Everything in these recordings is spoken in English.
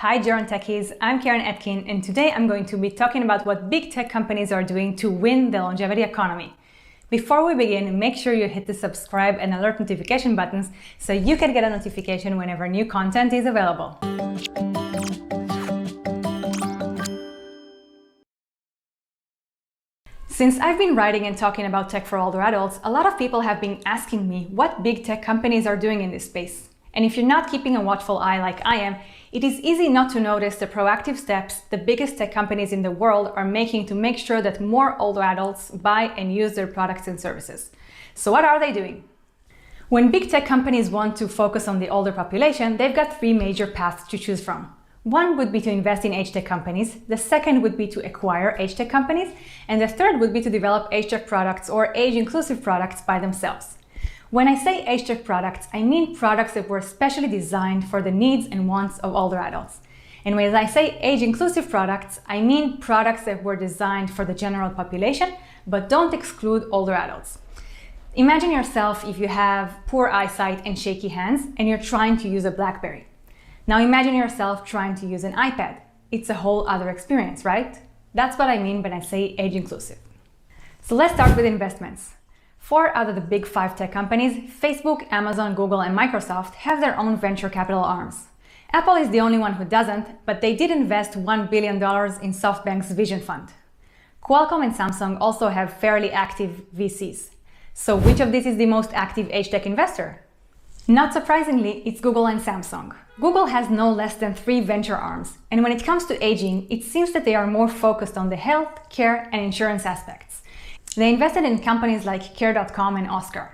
Hi Geron Techies, I'm Karen Etkin, and today I'm going to be talking about what big tech companies are doing to win the longevity economy. Before we begin, make sure you hit the subscribe and alert notification buttons so you can get a notification whenever new content is available. Since I've been writing and talking about tech for older adults, a lot of people have been asking me what big tech companies are doing in this space. And if you're not keeping a watchful eye like I am, it is easy not to notice the proactive steps the biggest tech companies in the world are making to make sure that more older adults buy and use their products and services. So what are they doing? When big tech companies want to focus on the older population, they've got three major paths to choose from. One would be to invest in age tech companies, the second would be to acquire age tech companies, and the third would be to develop age tech products or age-inclusive products by themselves. When I say age tech products, I mean products that were specially designed for the needs and wants of older adults. And when I say age-inclusive products, I mean products that were designed for the general population, but don't exclude older adults. Imagine yourself if you have poor eyesight and shaky hands, and you're trying to use a BlackBerry. Now imagine yourself trying to use an iPad. It's a whole other experience, right? That's what I mean when I say age-inclusive. So let's start with investments. 4 out of the big 5 tech companies, Facebook, Amazon, Google, and Microsoft, have their own venture capital arms. Apple is the only one who doesn't, but they did invest $1 billion in SoftBank's Vision Fund. Qualcomm and Samsung also have fairly active VCs. So which of these is the most active age tech investor? Not surprisingly, it's Google and Samsung. Google has no less than 3 venture arms, and when it comes to aging, it seems that they are more focused on the health, care, and insurance aspects. They invested in companies like Care.com and Oscar.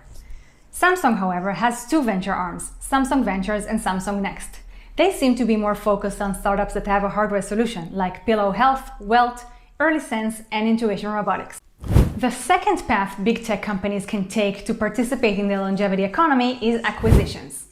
Samsung, however, has 2 venture arms, Samsung Ventures and Samsung Next. They seem to be more focused on startups that have a hardware solution, like Pillow Health, Welt, Early Sense, and Intuition Robotics. The second path big tech companies can take to participate in the longevity economy is acquisitions.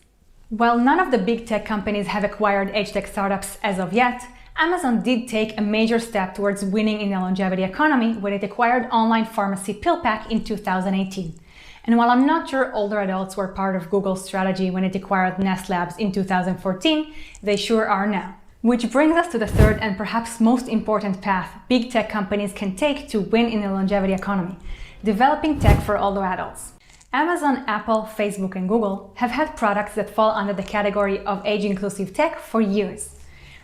While none of the big tech companies have acquired age tech startups as of yet, Amazon did take a major step towards winning in the longevity economy when it acquired online pharmacy PillPack in 2018. And while I'm not sure older adults were part of Google's strategy when it acquired Nest Labs in 2014, they sure are now. Which brings us to the third and perhaps most important path big tech companies can take to win in the longevity economy: developing tech for older adults. Amazon, Apple, Facebook, and Google have had products that fall under the category of age-inclusive tech for years.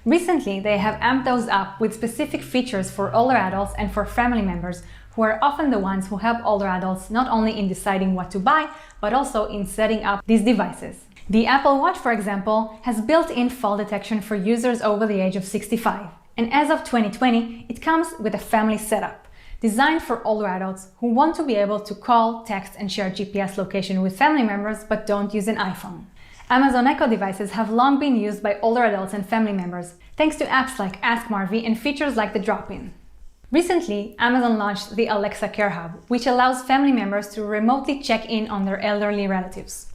Recently, they have amped those up with specific features for older adults and for family members, who are often the ones who help older adults not only in deciding what to buy, but also in setting up these devices. The Apple Watch, for example, has built-in fall detection for users over the age of 65. And as of 2020, it comes with a family setup, designed for older adults who want to be able to call, text, and share GPS location with family members, but don't use an iPhone. Amazon Echo devices have long been used by older adults and family members, thanks to apps like Ask Marvy and features like the Drop-In. Recently, Amazon launched the Alexa Care Hub, which allows family members to remotely check in on their elderly relatives.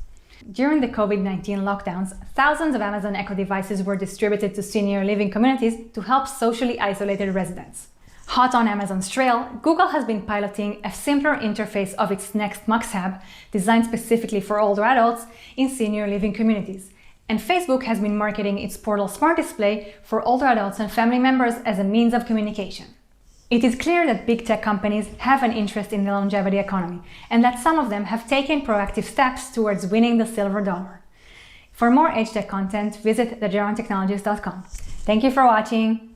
During the COVID-19 lockdowns, thousands of Amazon Echo devices were distributed to senior living communities to help socially isolated residents. Hot on Amazon's trail, Google has been piloting a simpler interface of its Next Mux Hub, designed specifically for older adults in senior living communities. And Facebook has been marketing its Portal Smart Display for older adults and family members as a means of communication. It is clear that big tech companies have an interest in the longevity economy, and that some of them have taken proactive steps towards winning the silver dollar. For more age tech content, visit thegerontechnologies.com. Thank you for watching.